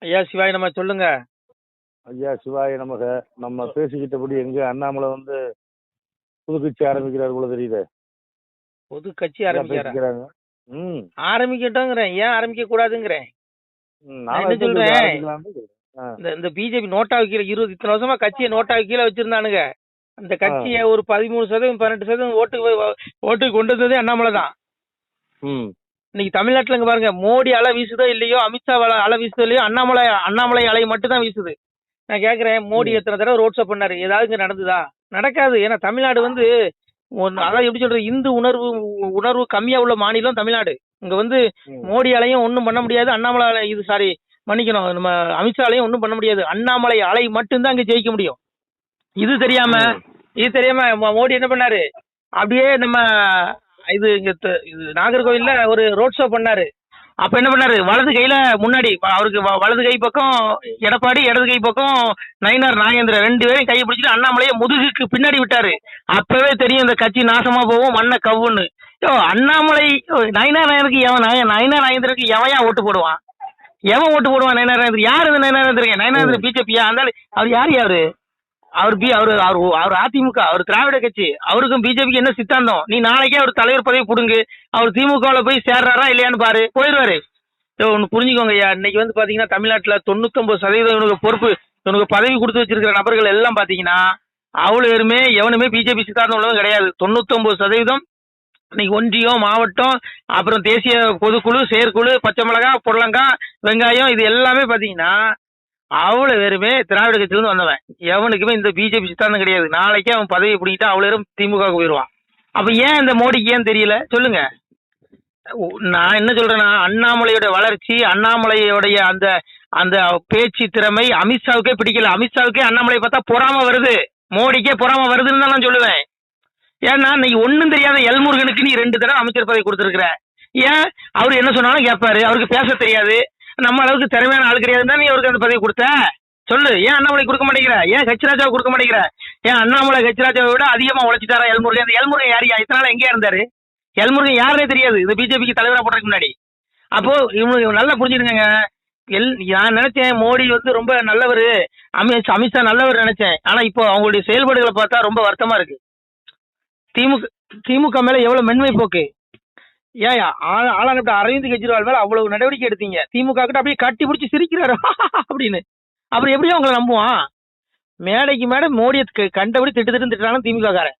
ஐயா சிவாய் நம்ம சொல்லுங்க. ஐயா சிவாய நமக. நம்ம பேசிக்கிட்டபடி எங்க அண்ணாமலை வந்து புது கட்சி ஆரம்பிக்கிறார் போல தெரியுது. பொது கட்சி எல்லாம் ஆரம்பிக்கிறாரா? பேசிக்கிறாங்க. ம் ஆரம்பிக்கட்டோங்கிறேன். ஏன் ஆரம்பிக்க கூடாதுங்கிறேன்? நான் நானும் என்ன எப்படி சொல்றேன், ஆரம்பிக்கலாம்னு. ஆ இந்த பிஜேபி நோட்டா கீழே 20 இத்தனை வருஷமா கட்சியை நோட்டா கீழே வச்சிருந்தானுங்க. அந்த ஆ கட்சியை ஒரு 13% 18% ஓட்டுக்கு கொண்டு வந்ததே அண்ணாமலை தான். ம் இன்னைக்கு தமிழ்நாட்டுல இங்க பாருங்க, மோடி அலை வீசுதோ இல்லையோ, அமித்ஷா அலை வீசுதோ இல்லையோ, அண்ணாமலை அலை மட்டும் தான் வீசுது. நான் கேக்குறேன், மோடி ம் எத்தனை தடவை ரோட் ஷோ பண்ணாரு? ஏதாவது இங்க நடந்துதா? நடக்காது. ஏன்னா தமிழ்நாடு வந்து அதான் எப்படி சொல்றது, இந்து உணர்வு கம்மியா உள்ள மாநிலம் தமிழ்நாடு. இங்க வந்து ம் மோடி அலையும் ஒன்றும் பண்ண முடியாது, அண்ணாமலை அலை இது சாரி மன்னிக்கணும், நம்ம அமித்ஷா அலையும் ஒன்றும் பண்ண முடியாது. அண்ணாமலை அலை மட்டும்தான் இங்க ஜெயிக்க முடியும். இது தெரியாம ம் மோடி என்ன பண்ணாரு? அப்படியே நம்ம இது நாகர்கோவில்ல ஒரு ரோட் ஷோ பண்ணாரு. அப்ப என்ன பண்ணாரு? வலது கையில முன்னாடி அவருக்கு வலது கை பக்கம் எடப்பாடி, இடது கை பக்கம் நயினார் நாகேந்திரன், 2 பேரையும் கையை பிடிச்சிட்டு அண்ணாமலையை முதுகுக்கு பின்னாடி விட்டாரு. அப்பவே தெரியும் இந்த கட்சி நாசமா போகும், மண்ணை கவுன்னு. அண்ணாமலை நயினார் நாகேந்திரனுக்கு எவன் ஓட்டு போடுவான்? எவன் ஓட்டு போடுவான்? நயினார் நாகேந்திரன் யாரு? இந்த நயினார் நாகேந்திரன் நயினார் பிஜேபியா? அந்த அவர் யாரு? அவர் அதிமுக, அவர் திராவிட கட்சி. அவருக்கும் பிஜேபிக்கு என்ன சித்தாந்தம்? நீ நாளைக்கே அவர் தலைவர் பதவி புடுங்கு, அவர் திமுகவில் போய் சேர்றாரா இல்லையான்னு பாரு, போயிடுவாரு. ஒன்று புரிஞ்சுக்கோங்க ஐயா, இன்னைக்கு வந்து பாத்தீங்கன்னா தமிழ்நாட்டில் 99% இவனுக்கு பொறுப்பு, இவனுக்கு பதவி கொடுத்து வச்சிருக்கிற நபர்கள் எல்லாம் பாத்தீங்கன்னா அவ்வளோ எவனுமே பிஜேபி சித்தாந்தம் உள்ளதும் கிடையாது. 99% இன்னைக்கு ஒன்றியம், மாவட்டம், அப்புறம் தேசிய பொதுக்குழு, செயற்குழு, பச்சை மிளகாய், புடலங்காய், வெங்காயம், இது எல்லாமே பாத்தீங்கன்னா அவ்வளோ பேருமே திராவிட கட்சியிலிருந்து வந்தவன். எவனுக்குமே இந்த பிஜேபி சித்தாந்தம் கிடையாது. நாளைக்கே அவன் பதவி பிடிக்கிட்டா அவ்வளோ பேரும் திமுகவுக்கு போயிடுவான். அப்ப ஏன் இந்த மோடிக்கு ஏன் தெரியல சொல்லுங்க? நான் என்ன சொல்றேன்னா, அண்ணாமலையோட வளர்ச்சி, அண்ணாமலையோடைய அந்த அந்த பேச்சு திறமை அமித்ஷாவுக்கே பிடிக்கல. அமித்ஷாவுக்கே அண்ணாமலை பார்த்தா பொறாம வருது, மோடிக்கே பொறாம வருதுன்னு தான் நான் சொல்லுவேன். ஏன்னா இன்னைக்கு ஒன்றும் தெரியாத எல்முருகனுக்கு நீ 2 தடவை அமைச்சர் பதவி கொடுத்துருக்குற. ஏன் அவரு என்ன சொன்னாலும் கேட்பாரு, அவருக்கு பேச தெரியாது, நம்ம அளவுக்கு திறமையான ஆள் கிடையாதுன்னா நீ அவருக்கு அந்த பதவி கொடுத்த? சொல்லு. ஏன் அண்ணாமலை கொடுக்க மாட்டேங்கிற? ஏன் கட்சிராஜாவை கொடுக்க மாட்டேங்கிற? ஏன் அண்ணாமலை கட்சிராஜாவை விட அதிகமா உழைச்சிட்டாரா எல்முருகன்? அந்த எல்முருகன் யாரையா? இத்தனை நாள் எங்கேயா இருந்தாரு? எல்முருகன் யாருனே தெரியாது இந்த பிஜேபிக்கு தலைவராக போடுறதுக்கு முன்னாடி. அப்போ இவங்க நல்லா புரிஞ்சுடுங்க. நான் நினைச்சேன் மோடி வந்து ரொம்ப நல்லவர், அமித்ஷா நல்லவர் நினைச்சேன். ஆனா இப்போ அவங்களுடைய செயல்பாடுகளை பார்த்தா ரொம்ப வருத்தமா இருக்கு. திமுக மேல எவ்வளவு மென்மை போக்கு! ஏயா ஆளானப்பட்ட அரவிந்த் கெஜ்ரிவால் மேல அவ்வளவு நடவடிக்கை எடுத்தீங்க, திமுக கிட்ட அப்படியே கட்டி பிடிச்சி சிரிக்கிறாரு அப்படின்னு. அப்புறம் எப்படியும் அவங்களை நம்புவான்? மேடைக்கு மேடை மோடியை கண்டபடி திட்டுறாங்க திமுக காரன்.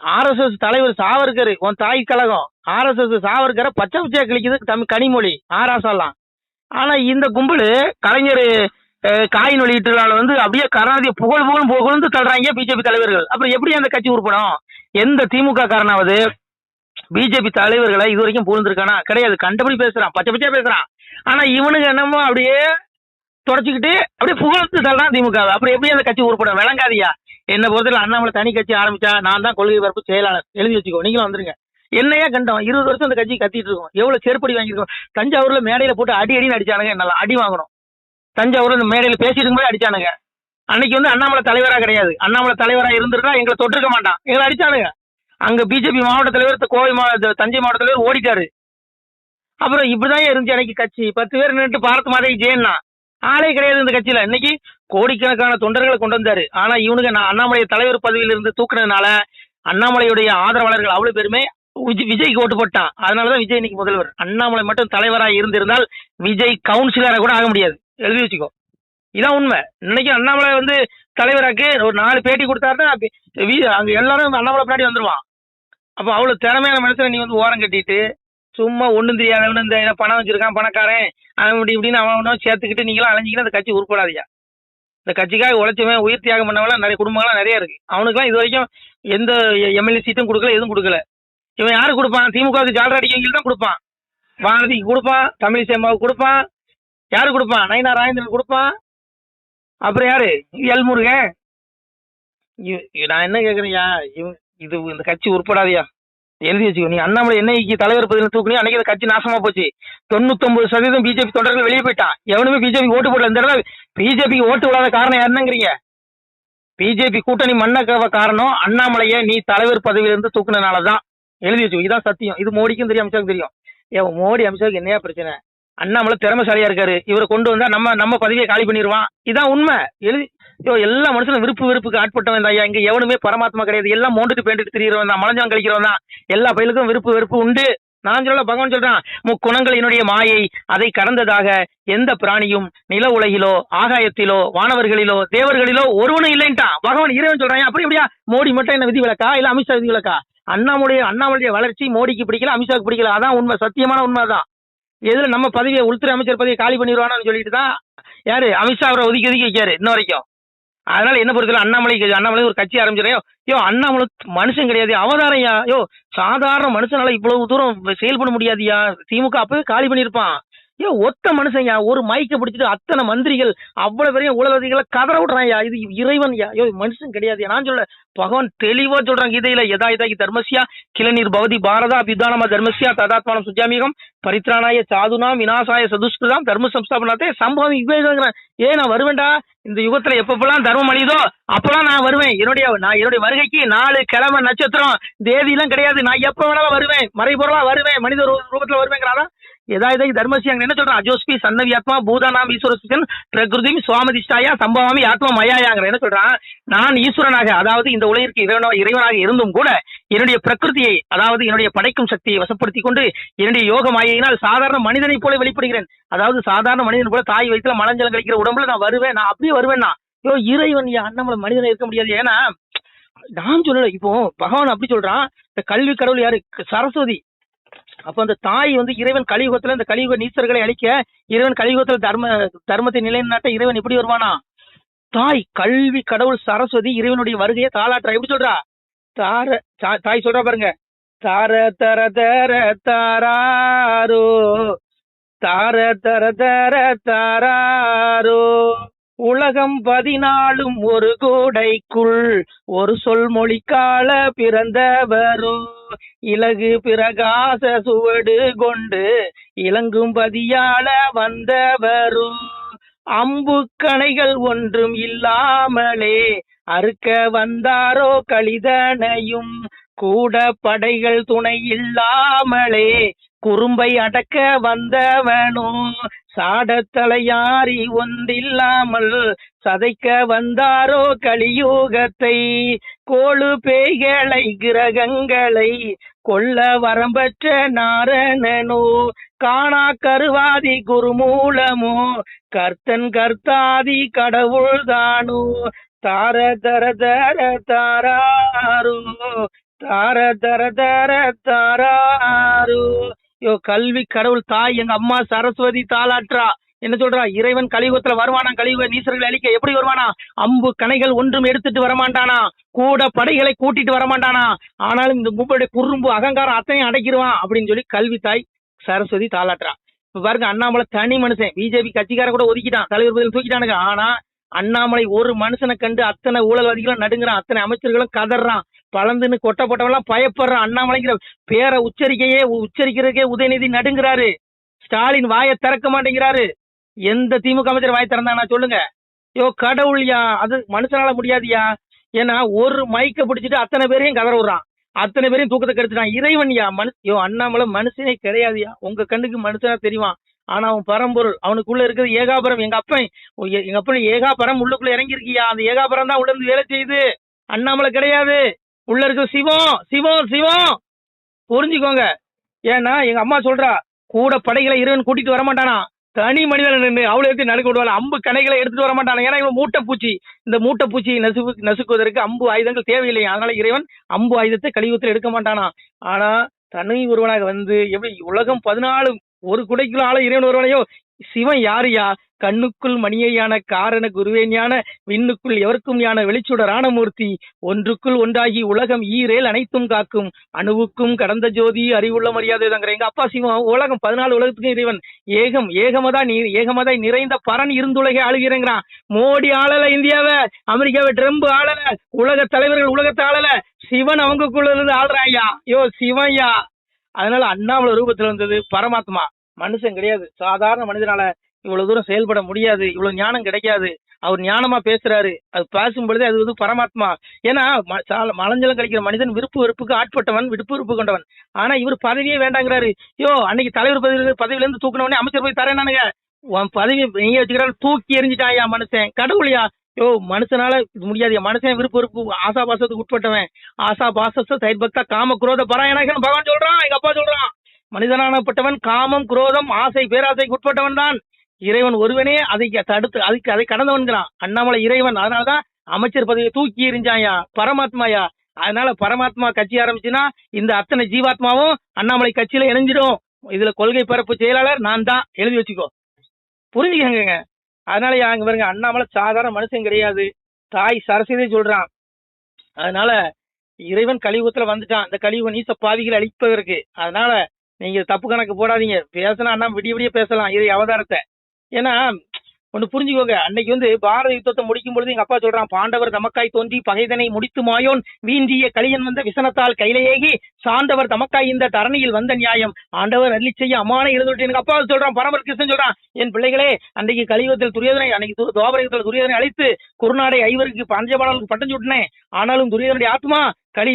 RSS தலைவர் சாவர்கர், உன் தாய் கழகம் RSS சாவர்கரை பச்சை பச்சையா கிழிக்குது கனிமொழி, ஆராசெல்லாம். ஆனா இந்த கும்பல் கலைஞர் காயின் வெளியீட்டுனால வந்து அப்படியே கருணாநிதியை புகழ்ந்து தள்ளுறாங்க பிஜேபி தலைவர்கள். அப்புறம் எப்படி அந்த கட்சி உருப்படும்? எந்த திமுக காரனாவது பிஜேபி தலைவர்களை இது வரைக்கும் புகழ்ந்திருக்கானா? கிடையாது. கண்டபடி பேசுறான், பச்சை பச்சையா பேசுறான். ஆனா இவனுக்கு என்னமோ அப்படியே தொடச்சிக்கிட்டு அப்படியே புகழ்ந்து தள்ளுறான் திமுக. அப்புறம் எப்படி அந்த கட்சி உருப்படும்? விளங்காதியா? என்ன பொறுத்தவரை அண்ணாமலை தனி கட்சி ஆரம்பிச்சா நான் தான் கொள்கை பரப்பு செயலாளர், எழுதி வச்சுக்கோ, நீங்களும் வந்துருங்க. என்னையா கண்டோம்? 20 வருஷம் அந்த கட்சி கத்திட்டு இருக்கோம், எவ்வளவு செருப்படி வாங்கியிருக்கோம். தஞ்சாவூர்ல மேடையில போட்டு அடின்னு அடிச்சானுங்க, நல்லா அடி வாங்கணும். தஞ்சாவூர்ல இந்த மேடையில பேசிட்டு இருக்கும்போது அடிச்சானுங்க. அன்னைக்கு வந்து அண்ணாமலை தலைவரா கிடையாது, அண்ணாமலை தலைவரா இருந்திருந்தா எங்களை தொட்டிருக்க மாட்டான், எங்களை அடிச்சானுங்க. அங்க பிஜேபி மாவட்ட தலைவர், தஞ்சை மாவட்ட தலைவர் ஓடிட்டாரு. அப்புறம் இப்படிதான் இருந்துச்சு அன்னைக்கு கட்சி. 10 பேர் நின்று பார்த்து மாதிரி ஜெயன்னா ஆளே கிடையாது இந்த கட்சியில. இன்னைக்கு கோடிக்கணக்கான தொண்டர்களை கொண்டு வந்தாரு. ஆனா இவனுக்கு நான் அண்ணாமலை தலைவர் பதவியில இருந்து தூக்குனதுனால அண்ணாமலையுடைய ஆதரவாளர்கள் அவ்வளவு பேருமே விஜய்க்கு ஓட்டு போட்டான். அதனாலதான் விஜய் இன்னைக்கு முதல்வர். அண்ணாமலை மட்டும் தலைவராக இருந்திருந்தால் விஜய் கவுன்சிலரா கூட ஆக முடியாது, எழுதி வச்சுக்கோ. இதான் உண்மை. இன்னைக்கு அண்ணாமலை வந்து தலைவராக்கு ஒரு 4 பேட்டி கொடுத்தாருன்னா அங்க எல்லாரும் அண்ணாமலை பின்னாடி வந்துருவான். அப்போ அவ்வளவு திறமையான மனுஷனை நீ வந்து ஓரம் கட்டிட்டு சும்மா ஒன்றும் தெரியாதவனு இந்த பணம் வச்சிருக்கான் பணக்காரன் அவன் இப்படின்னு அவனும் சேர்த்துக்கிட்டு நீங்களாம் அலைஞ்சிக்கிட்டு அந்த கட்சி உருப்படாதியா. இந்த கட்சிக்காக உழைச்சவன் உயிர் தியாகம் பண்ணவெல்லாம் நிறைய குடும்பங்கள்லாம் நிறைய இருக்கு. அவனுக்குலாம் இது வரைக்கும் எந்த எம்எல்ஏ சீட்டும் கொடுக்கல, எதுவும் கொடுக்கல. இவன் யாரு கொடுப்பான்? திமுகவுக்கு ஜாலரா அடிக்கவங்களுக்கு தான் கொடுப்பான். வானதிக்கு கொடுப்பான், தமிழிசைமாவுக்கு கொடுப்பான், யாரு கொடுப்பான்? நயினார் நாகேந்திரன் கொடுப்பான். அப்புறம் யாரு? எல்முருகன். நான் என்ன கேட்குறேன்யா, இது இந்த கட்சி உருப்படாதியா, எழுதி வச்சுக்கோ. நீ அண்ணாமலை என்னைக்கு தலைவர் பதவியில் தூக்குனியோ அன்னைக்கு அந்த கட்சி நாசமா போச்சு. 99% பிஜேபி தொண்டர்கள் வெளியே போயிட்டான். எவனுமே பிஜேபி ஓட்டு போடல. இந்த தடவை பிஜேபிக்கு ஓட்டு விடாத காரணம் யாருன்னுங்கிறீங்க? பிஜேபி கூட்டணி மண்ணக்கவ காரணம் அண்ணாமலையை நீ தலைவர் பதவியிலிருந்து தூக்குனதுனாலதான். எழுதி வச்சுக்கோ, இதான் சத்தியம். இது மோடிக்கும் தெரியும், அமித்ஷாவுக்கும் தெரியும். மோடி அமித்ஷாவுக்கு என்னையா பிரச்சனை? அண்ணாமலை திறமைசாலியா இருக்காரு, இவரை கொண்டு வந்தா நம்ம பதவியை காலி பண்ணிடுவான். இதான் உண்மை. எல்லா மனுஷனும் விருப்புக்கு ஆட்பட்டவன் தான் ஐயா. இங்க எவனுமே பரமாத்மா கிடையாது. எல்லாம் மோண்டுட்டு பேண்டுட்டு திரியறவன் தான், மலஞ்சாலம் கழிக்கிறவன் தான். எல்லா பயிலுக்கும் வெறுப்பு உண்டு. நான் சொல்ல, பகவான் சொல்றான், முக்குணங்களினுடைய மாயை அதை கடந்ததாக எந்த பிராணியும் நில உலகிலோ ஆகாயத்திலோ வானவர்களிலோ தேவர்களிலோ ஒருவனும் இல்லைன்ட்டான் பகவான். இறைவன் சொல்றான். அப்படி எப்படியா மோடி மட்டும் என்ன விதி விலக்கா, இல்ல அமித்ஷா விதி விலக்கா? அண்ணாமலைய வளர்ச்சி மோடிக்கு பிடிக்கல, அமித்ஷாவுக்கு பிடிக்கல. அதான் உண்மை, சத்தியமான உண்மை தான். எதுல நம்ம பதவியை உள்துறை அமைச்சர் பதவியை காலி பண்ணிடுவானு சொல்லிட்டு தான் யாரு அமித்ஷா அவரை ஒதுக்கி வைக்காரு இன்ன வரைக்கும். அதனால என்ன பொறுத்தல அண்ணாமலை ஒரு கட்சி ஆரம்பிச்சிடோ. அண்ணாமலை மனுஷன் கிடையாது, அவதாரையா. சாதாரண மனுஷனால இவ்வளவு தூரம் செயல்பட முடியாதியா. திமுக அப்பவே காலி பண்ணிருப்பான். ஒத்த மனுஷன்யா, ஒரு மைக்க பிடிச்சிட்டு அத்தனை மந்திரிகள் அவ்வளவு பெரிய ஊழல்வாதிகளை கதற விடுறான்யா. இது இறைவன் மனுஷன் கிடையாது. நான் சொல்ல, பகவான் தெளிவா சொல்றாங்க கீதையில, யதா தர்மஸ்யா கிளநீர் பவதி பாரதா அபிதானமா தர்மஸ்யா ததாத்மானம் சுஜாமிகம் பரித்ராணாய சாதுனாம் விநாசாய சதுஷ்கிருதாம் தர்ம சம்ஸ்தாபனாத்தே சம்பவம் விவேகம். நான் வருவேன்டா. இந்த யுகத்துல எப்பப்பெல்லாம் தர்மம் அழியுதோ அப்பெல்லாம் நான் வருவேன். என்னுடைய வருகைக்கு 4 கிழமை நட்சத்திரம் தேதி எல்லாம் கிடையாது. நான் எப்ப வேணாலும் வருவேன், மறைபொருளா வருவேன், மனித ரூபத்துல வருவேங்கிறாரா. எதாவது தர்மசி அங்க என்ன சொல்றான், அஜோஸ்பி சன்னவியாத்மா பூதானாம் ஈஸ்வரன் பிரகிருதி சுவாமதிஷ்டாயா சம்பவாமி ஆத்மா மயாயாங்கிற என்ன சொல்றான். நான் ஈஸ்வரனாக, அதாவது இந்த உலகிற்கு இறைவனாக இருந்தும் கூட என்னுடைய பிரகிருதியை, அதாவது என்னுடைய படைக்கும் சக்தியை வசப்படுத்திக் கொண்டு என்னுடைய யோக மாயினால் சாதாரண மனிதனை போல வெளிப்படுகிறேன். அதாவது சாதாரண மனிதன் போல தாய் வயிற்றுல மலஞ்சலம் கழிக்கிற உடம்புல நான் வருவேன். நான் அப்படியே வருவேன்னா இறைவன் அண்ணாமலை மனிதனை இருக்க முடியாது. ஏன்னா நான் சொல்லல, இப்போ பகவான் அப்படி சொல்றான். இந்த கல்வி கடவுள் யாரு, சரஸ்வதி. அப்ப அந்த தாய் இறைவன் கலியுகத்துல இந்த கலியுக நீச்சர்களை அழிக்க, இறைவன் கலியுகத்துல தர்மத்தை நிலைநாட்ட இறைவன் எப்படி வருவானா. தாய் கல்வி கடவுள் சரஸ்வதி இறைவனுடைய வருகையை தாளாட்டுறா. எப்படி சொல்றா, தாய் சொல்றா பாருங்க, தார தர தர தாரோ தார தர தர தாரோ உலகம் 14 ஒரு கூடைக்குள் ஒரு சொல் மொழிக்கால பிறந்தவரோ இலகு பிரகாச சுவடு கொண்டு இலங்கும் பதியால வந்தவரோ அம்பு கணைகள் ஒன்றும் இல்லாமலே அறுக்க வந்தாரோ கலிதனையும் கூட படைகள் துணை இல்லாமலே குறும்பை அடக்க வந்தவனோ சாடத்தலையாரி ஒன்றில்லாமல் சதைக்க வந்தாரோ கலியுகத்தை கோளு பேய்களை கிரகங்களை கொல்ல வரம்பற்ற நாரணனோ காணா கருவாதி குருமூலமோ கர்த்தன் கர்த்தாதி கடவுள்தானோ தார தர தர தாரோ தார தர தர தாரோ. கல்வி கடவுள் தாய் எங்க அம்மா சரஸ்வதி தாளாற்றா. என்ன சொல்றா, இறைவன் கலியுகத்துல வருவானா, கலியுக நீசர்களை அழிக்க. எப்படி வருவானா, அம்பு கணைகள் ஒன்றும் எடுத்துட்டு வரமாட்டானா, கூட படைகளை கூட்டிட்டு வரமாட்டானா, ஆனாலும் இந்த கும்பலுடைய குறும்பு அகங்காரம் அத்தையும் அடைக்கிடுவான் அப்படின்னு சொல்லி கல்வி தாய் சரஸ்வதி தாளாற்றா. இப்ப பாருங்க, அண்ணாமலை தனி மனுஷன், பிஜேபி கட்சிக்கார கூட ஒதுக்கிட்டான், தலைவர் பதில் தூக்கிட்டானுங்க. ஆனா அண்ணாமலை ஒரு மனுஷனை கண்டு அத்தனை ஊழல்வாதிகளும் நடுங்குறான், அத்தனை அமைச்சர்களும் கதறான், பழந்துன்னு கொட்ட போட்டவெல்லாம் பயப்படுறான். அண்ணாமலைங்கிற பேரை உச்சரிக்கிறதுக்கே உதயநிதி நடுங்கிறாரு. ஸ்டாலின் வாயை திறக்க மாட்டேங்கிறாரு. எந்த திமுக அமைச்சர் வாயை திறந்தானா சொல்லுங்க. கடவுள்யா, அது மனுஷனால முடியாதுயா. ஏன்னா ஒரு மைக்க பிடிச்சிட்டு அத்தனை பேரையும் கதற விடுறான், அத்தனை பேரையும் தூக்கத்தை கெடுத்துட்டான். இறைவன்யா அண்ணாமலை மனுஷனே கிடையாதுயா. உங்க கண்ணுக்கு மனுஷனா தெரியுவான், ஆனா அவன் பரம்பொருள். அவனுக்குள்ள இருக்கிறது ஏகாபரம். எங்க அப்பன் ஏகாபரம் உள்ளுக்குள்ள இறங்கி இருக்கியா, அந்த ஏகாபரம் தான் உள்ள இருந்து வேலை செய்யுது. அண்ணாமலை கிடையாது, உள்ள இருக்க சிவம் சிவம் சிவம். புரிஞ்சுக்கோங்க. ஏன்னா எங்க அம்மா சொல்றா, கூட படைகளை இறைவன் கூட்டிட்டு வரமாட்டானா, தனி மனிதன் நின்று அவ்வளவு எடுத்து நடுக்க விடுவாள். அம்பு கணைகளை எடுத்துட்டு வரமாட்டானா. ஏன்னா இவன் மூட்டைப்பூச்சி, இந்த மூட்டைப்பூச்சியை நசுக்குவதற்கு அம்பு ஆயுதங்கள் தேவையில்லையா. அதனால இறைவன் அம்பு ஆயுதத்தை கலியுகத்தில் எடுக்க மாட்டானா. ஆனா தனி ஒருவனாக எப்படி உலகம் 14 ஒரு குடைக்குள்ள ஆள இறைவன் ஒருவனையோ. சிவன் யாருயா, கண்ணுக்குள் மணியான காரண குருவேஞான விண்ணுக்குள் எவருக்கும் யான வெளிச்சுடரான மூர்த்தி ஒன்றுக்குள் ஒன்றாகி உலகம் ஈரேல் அனைத்தும் காக்கும் அணுவுக்கும் கடந்த ஜோதி அறிவுள்ள மரியாதை தாங்கிற எங்க அப்பா சிவம். உலகம் 14 உலகத்துக்கும் இறைவன் ஏகமதாய் நிறைந்த பரன் இருந்துலகை ஆளுகிறேங்கிறான். மோடி ஆளல இந்தியாவை, அமெரிக்காவை ட்ரம்ப் ஆளல, உலக தலைவர்கள் உலகத்தை ஆளல, சிவன் அவங்களுக்குள்ள இருந்து ஆளுறாயா. சிவன்யா. அதனால அண்ணாமலை ரூபத்துல வந்தது பரமாத்மா, மனுஷன் கிடையாது. சாதாரண மனிதனால இவ்வளவு தூரம் செயல்பட முடியாது, இவ்வளவு ஞானம் கிடைக்காது. அவர் ஞானமா பேசுறாரு. அது பேசும் பொழுது அது வந்து பரமாத்மா. ஏன்னா மலஞ்சலம் கழிக்கிற மனிதன் விருப்பு வெறுப்புக்கு ஆட்பட்டவன், விருப்பு வெறுப்பு கொண்டவன். ஆனா இவர் பதவியே வேண்டாங்கிறாரு. யோ அன்னைக்கு தலைவர் பதவியில இருந்து தூக்கினவனே அமைச்சர் போய் தரேனானுங்க. உன் பதவி நீங்க வச்சுக்கிறாரு, தூக்கி எறிஞ்சிட்டாயா மனுஷன். கடவுளையா? யோ மனுஷனால இது முடியாது. மனுஷன் விருப்பு வெறுப்பு ஆசா பாசத்துக்கு உட்பட்டவன். ஆசா பாசத்த தைர்பக்தா காம குரோத பராயணாகன்னு பகவான் சொல்றான், எங்க அப்பா சொல்றான். மனிதனானப்பட்டவன் காமம் குரோதம் ஆசை பேராசைக்கு உட்பட்டவன் தான். இறைவன் ஒருவனே அதை தடுத்து அதை கடந்தவன்கிறான். அண்ணாமலை இறைவன். அதனாலதான் அமைச்சர் பதவியை தூக்கி எறிஞ்சாயா, பரமாத்மாயா. அதனால பரமாத்மா கட்சி ஆரம்பிச்சுன்னா இந்த அத்தனை ஜீவாத்மாவும் அண்ணாமலை கட்சியில இணைஞ்சிடும். இதுல கொள்கை பரப்பு செயலாளர் நான் தான், எழுதி வச்சுக்கோ, புரிஞ்சுக்கங்க. அதனால அங்க பாருங்க, அண்ணாமலை சாதாரண மனுஷன் கிடையாது. தாய் சரஸ்வதி சொல்றான். அதனால இறைவன் கலியுகத்துல வந்துட்டான், அந்த கலியுக நீச பாவிகளை அழிப்பதற்கு. அதனால நீங்க தப்பு கணக்கு போடாதீங்க. பேசினா அண்ணா விடிய விடிய பேசலாம் இறை அவதாரத்தை. ஏன்னா ஒண்ணு புரிஞ்சுக்கோங்க, அன்னைக்கு வந்து பாரத யுத்தத்தை முடிக்கும் பொழுது எங்க அப்பா சொல்றான், பாண்டவர் தமக்காய் தோன்றி பகைதனை முடித்து மாயோன் வீந்திய கலியன் வந்த விசனத்தால் கையிலேகி சாண்டவர் தமக்காய் இந்த தரணியில் வந்த நியாயம் ஆண்டவர் அருளி செய்ய அம்மானை எழுதுட்டு எங்க அப்பா சொல்றான். பரமர் கிருஷ்ணன் சொல்றான், என் பிள்ளைகளே, அன்றைக்கு கலியுகத்தில் துரியோதனை, அன்னைக்கு துவாபரயுகத்தில் துரியோதனை அழைத்து குருநாடை ஐவருக்கு பஞ்சபாடலுக்கு பட்டம் சுட்டினேன். ஆனாலும் துரியோதனுடைய ஆத்மா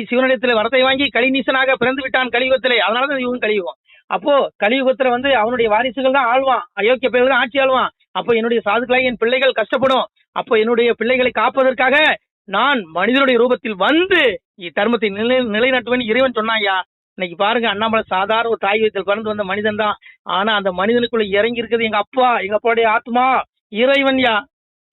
சிவனிடத்தில் வரத்தை வாங்கி கலிநீசனாக பிறந்து விட்டான் கலியுகத்திலே. அதனாலதான் இவங்க கலியுகம். அப்போ கலியுகத்துல வந்து அவனுடைய வாரிசுகள் தான் ஆழ்வான், அயோக்கிய பேர்கள் ஆட்சி ஆழ்வான். அப்போ என்னுடைய சாதுக்களாய் என் பிள்ளைகள் கஷ்டப்படும். அப்போ என்னுடைய பிள்ளைகளை காப்பதற்காக நான் மனிதனுடைய ரூபத்தில் வந்து தர்மத்தை நிலைநாட்டுவேன் இறைவன் சொன்னாயா. இன்னைக்கு பாருங்க, அண்ணாமலை சாதாரண ஒரு தாய் வயிற்றில் பிறந்து வந்த மனிதன் தான். ஆனா அந்த மனிதனுக்குள்ள இறங்கி இருக்கிறது எங்க அப்பாவுடைய ஆத்மா இறைவன்யா,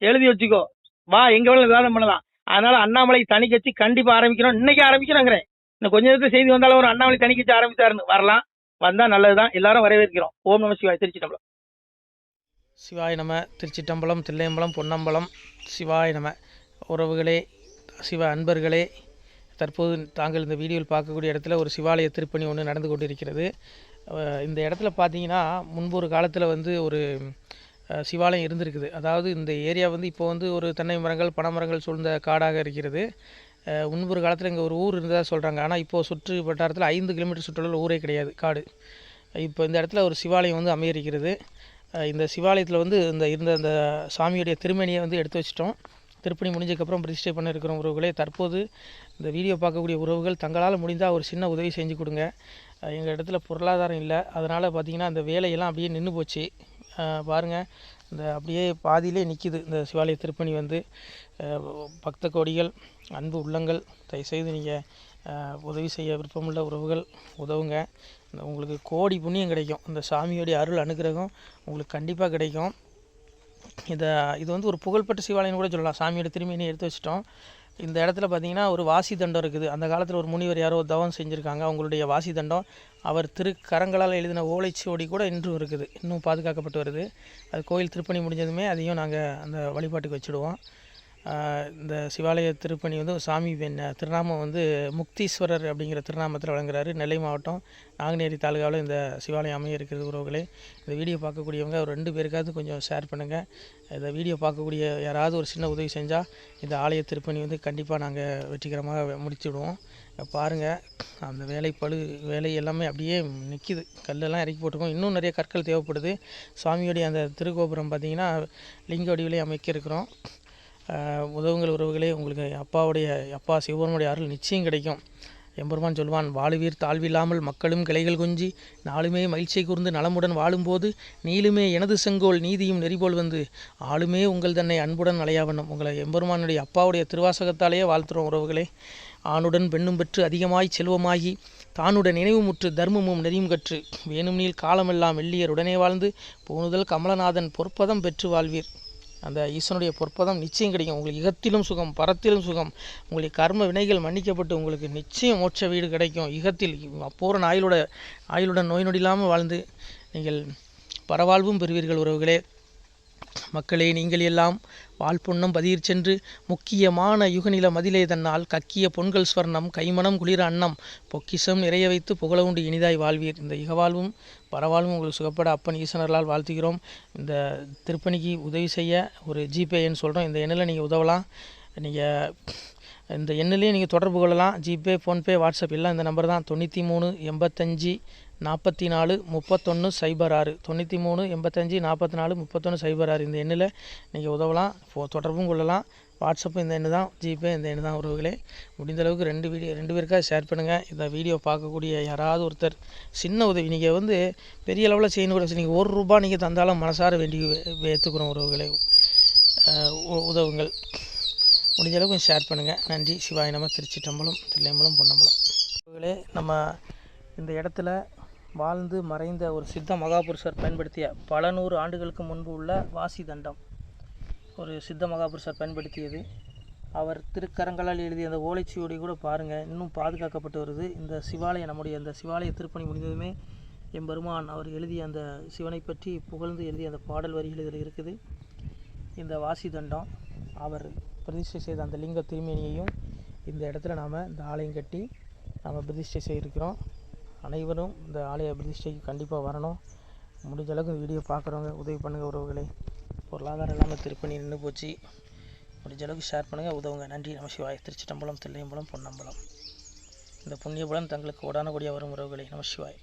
எழுதி வச்சுக்கோ. வா, எங்க வேலை விவாதம் பண்ணலாம். அதனால அண்ணாமலை தனி கட்சி கண்டிப்பா ஆரம்பிக்கிறோம். இன்னைக்கு ஆரம்பிக்கிறோங்கிறேன். இன்னும் கொஞ்ச நேரத்தில் செய்தி வந்தாலும் ஒரு அண்ணாமலை தனி கட்சி ஆரம்பிச்சாருன்னு வரலாம். வந்தா நல்லதுதான், எல்லாரும் வரவேற்கிறோம். ஓம் நம சிவாய். திருச்சிட்டம்பலம். சிவாய நம. திருச்சிட்டம்பலம், தில்லையம்பலம், பொன்னம்பலம். சிவாய நம. உறவுகளே, சிவ அன்பர்களே, தற்போது தாங்கள் இந்த வீடியோவில் பார்க்கக்கூடிய இடத்துல ஒரு சிவாலய திருப்பணி ஒன்று நடந்து கொண்டிருக்கிறது. இந்த இடத்துல பார்த்தீங்கன்னா முன்பு ஒரு காலத்தில் வந்து ஒரு சிவாலயம் இருந்திருக்குது. அதாவது இந்த ஏரியா வந்து இப்போ வந்து ஒரு தென்னை மரங்கள் பனைமரங்கள் சூழ்ந்த காடாக இருக்கிறது. முன்பு ஒரு காலத்தில் இங்கே ஒரு ஊர் இருந்ததாக சொல்கிறாங்க. ஆனால் இப்போது சுற்று வட்டாரத்தில் 5 கிலோமீட்டர் சுற்றுலாவில் ஊரே கிடையாது, காடு. இப்போ இந்த இடத்துல ஒரு சிவாலயம் வந்து அமையிருக்கிறது. இந்த சிவாலயத்தில் வந்து இருந்த அந்த சாமியுடைய திருமேனியை வந்து எடுத்து வச்சிட்டோம். திருப்பணி முடிஞ்சதுக்கப்புறம் பிரதிஷ்டை பண்ண இருக்கிற உறவுகளே, தற்போது இந்த வீடியோ பார்க்கக்கூடிய உறவுகள் தங்களால் முடிந்தால் ஒரு சின்ன உதவி செஞ்சு கொடுங்க. எங்கள் இடத்துல பொருளாதாரம் இல்லை, அதனால் பார்த்திங்கன்னா அந்த வேலையெல்லாம் அப்படியே நின்று போச்சு. பாருங்கள், இந்த அப்படியே பாதியிலே நிற்கிது இந்த சிவாலய திருப்பணி வந்து. பக்த கோடிகள், அன்பு உள்ளங்கள், தயவுசெய்து நீங்கள் உதவி செய்ய விருப்பமுள்ள உறவுகள் உதவுங்க. உங்களுக்கு கோடி புண்ணியம் கிடைக்கும். இந்த சாமியோடைய அருள் அனுகிரகம் உங்களுக்கு கண்டிப்பாக கிடைக்கும். இது வந்து ஒரு புகழ்பெற்ற சிவாலயம் கூட சொல்லலாம். சாமியோட திருமேனியை எடுத்து வச்சிட்டோம். இந்த இடத்துல பார்த்திங்கன்னா ஒரு வாசி தண்டம் இருக்குது. அந்த காலத்தில் ஒரு முனிவர் யாரோ தவம் செஞ்சுருக்காங்க. அவங்களுடைய வாசி தண்டம் அவர் திருக்கரங்களால் எழுதின ஓலைச்சுவடி கூட இன்றும் இருக்குது, இன்னும் பாதுகாக்கப்பட்டு வருது. அது கோயில் திருப்பணி முடிஞ்சதுமே அதையும் நாங்கள் அந்த வழிபாட்டுக்கு வச்சுடுவோம். இந்த சிவாலய திருப்பணி வந்து சாமி திருநாமம் வந்து முக்தீஸ்வரர் அப்படிங்கிற திருநாமத்தில் வழங்குறாரு. நெல்லை மாவட்டம் நாங்குநேரி தாலுகாவில் இந்த சிவாலயம் அமைய இருக்கிறது. உறவுகளே, இந்த வீடியோ பார்க்கக்கூடியவங்க ஒரு 2 பேருக்காவது கொஞ்சம் ஷேர் பண்ணுங்கள். இந்த வீடியோ பார்க்கக்கூடிய யாராவது ஒரு சின்ன உதவி செஞ்சால் இந்த ஆலய திருப்பணி வந்து கண்டிப்பாக நாங்கள் வெற்றிகரமாக முடிச்சுடுவோம். பாருங்கள், அந்த வேலை எல்லாமே அப்படியே நிற்கிது. கல்லெல்லாம் இறக்கி போட்டிருக்கோம். இன்னும் நிறைய கற்கள் தேவைப்படுது. சுவாமியோடைய அந்த திருக்கோபுரம் பார்த்திங்கன்னா லிங்க வடிவிலே அமைக்க இருக்கிறோம். உதவுங்கள் உறவுகளே. உங்களுக்கு அப்பா சிவபெருமானுடைய அருள் நிச்சயம் கிடைக்கும். எம்பெருமான் சொல்வான், வாழுவீர் தாழ்வில்லாமல் மக்களும் கிளைகள் கொஞ்சி நாளுமே மகிழ்ச்சியை கூர்ந்து நலமுடன் வாழும்போது நீளுமே எனது செங்கோல் நீதியும் நெறிபோல் வந்து ஆளுமே உங்கள் தன்னை அன்புடன் அலையாவண்ணம். உங்களை எம்பெருமானுடைய அப்பாவுடைய திருவாசகத்தாலேயே வாழ்த்துறோம் உறவுகளே. ஆணுடன் பெண்ணும் பெற்று அதிகமாய் செல்வமாகி தானுடன் நினைவுமுற்று தர்மமும் நெறியும் கற்று வேணும் நீள் காலமெல்லாம் வெள்ளியர் உடனே வாழ்ந்து போனுதல் கமலநாதன் பொற்பதம் பெற்று வாழ்வீர். அந்த ஈசனுடைய பொற்பதம் நிச்சயம் கிடைக்கும். உங்களுக்கு இகத்திலும் சுகம், பரத்திலும் சுகம். உங்களுடைய கர்ம வினைகள் மன்னிக்கப்பட்டு உங்களுக்கு நிச்சயம் மோட்ச வீடு கிடைக்கும். இகத்தில் பூரண ஆயுளுடன் நோய் நொடி இல்லாமல் வாழ்ந்து நீங்கள் பரவாழ்வும் பெறுவீர்கள் உறவுகளே. மக்களே, நீங்கள் எல்லாம் வாழ்பொன்னம் பதியிற் சென்று முக்கியமான யுகநில மதிலே தன்னால் கக்கிய பொன்கள் ஸ்வர்ணம் கைமணம் குளிர அன்னம் பொக்கிஷம் நிறைய வைத்து புகழவுண்டு இனிதாய் வாழ்வீர். இந்த இகவாழ்வும் பரவாழ்வும் உங்களுக்கு சுகப்பட அப்பன் ஈசனர்களால் வாழ்த்துகிறோம். இந்த திருப்பணிக்கு உதவி செய்ய ஒரு ஜிபே எண் சொல்கிறோம். இந்த எண்ணில் நீங்கள் உதவலாம். நீங்கள் இந்த எண்ணிலே நீங்கள் தொடர்பு கொள்ளலாம். ஜிபே, ஃபோன்பே, வாட்ஸ்அப் எல்லாம் இந்த நம்பர் தான். 93 85 44 31 06 93 85 44 31 06 இந்த எண்ணில் நீங்கள் உதவலாம், தொடர்பும் கொள்ளலாம். வாட்ஸ்அப்பு இந்த எண்ணு தான், ஜிபே இந்த எண்ணு தான். உறவுகளே, முடிந்தளவுக்கு ரெண்டு பேருக்காக ஷேர் பண்ணுங்கள். இந்த வீடியோ பார்க்கக்கூடிய யாராவது ஒருத்தர் சின்ன உதவி, நீங்கள் வந்து பெரிய அளவில் செய்யணும் கூட, நீங்கள் ₹1 நீங்கள் தந்தாலும் மனசார வேண்டி ஏற்றுக்கிறோம். உறவுகளே, உதவுங்கள். முடிஞ்ச அளவுக்கு ஷேர் பண்ணுங்கள். நன்றி. சிவாய நம. திருச்சிற்றம்பலம், தில்லையம்பலம், பொன்னம்பலம். உறவுகளே, நம்ம இந்த இடத்துல வாழ்ந்து மறைந்த ஒரு சித்த மகாபுருஷர் பயன்படுத்திய பல 100 ஆண்டுகளுக்கு முன்பு உள்ள வாசி தண்டம் ஒரு சித்த மகாபுருஷர் பயன்படுத்தியது. அவர் திருக்கரங்களால் எழுதிய அந்த ஓலைச்சுவடி கூட பாருங்கள், இன்னும் பாதுகாக்கப்பட்டு வருது. இந்த சிவாலயம், நம்முடைய அந்த சிவாலய திருப்பணி முடிந்ததுமே எம்பெருமான் அவர் எழுதிய அந்த சிவனை பற்றி புகழ்ந்து எழுதிய அந்த பாடல் வரிகள் இதில் இருக்குது. இந்த வாசி தண்டம் அவர் பிரதிஷ்டை செய்த அந்த லிங்க திருமேனியையும் இந்த இடத்துல நாம் இந்த ஆலயம் கட்டி நாம் பிரதிஷ்டை செய்திருக்கிறோம். அனைவரும் இந்த ஆலய பிரதிஷ்டைக்கு கண்டிப்பாக வரணும். முடிஞ்ச அளவுக்கு இந்த வீடியோ பார்க்குறவங்க உதவி பண்ணுங்கள். உறவுகளே, பொருளாதாரம் இல்லாமல் திருப்பணி நின்று போச்சு. முடிஞ்ச அளவுக்கு ஷேர் பண்ணுங்கள், உதவுங்க. நன்றி. நம சிவாய. திருச்சிற்றம்பலம், தில்லையம்பலம், பொன்னம்பலம். இந்த புண்ணிய பலன் தங்களுக்கு உடான கூடிய வரும். உறவுகளே, நம சிவாய்.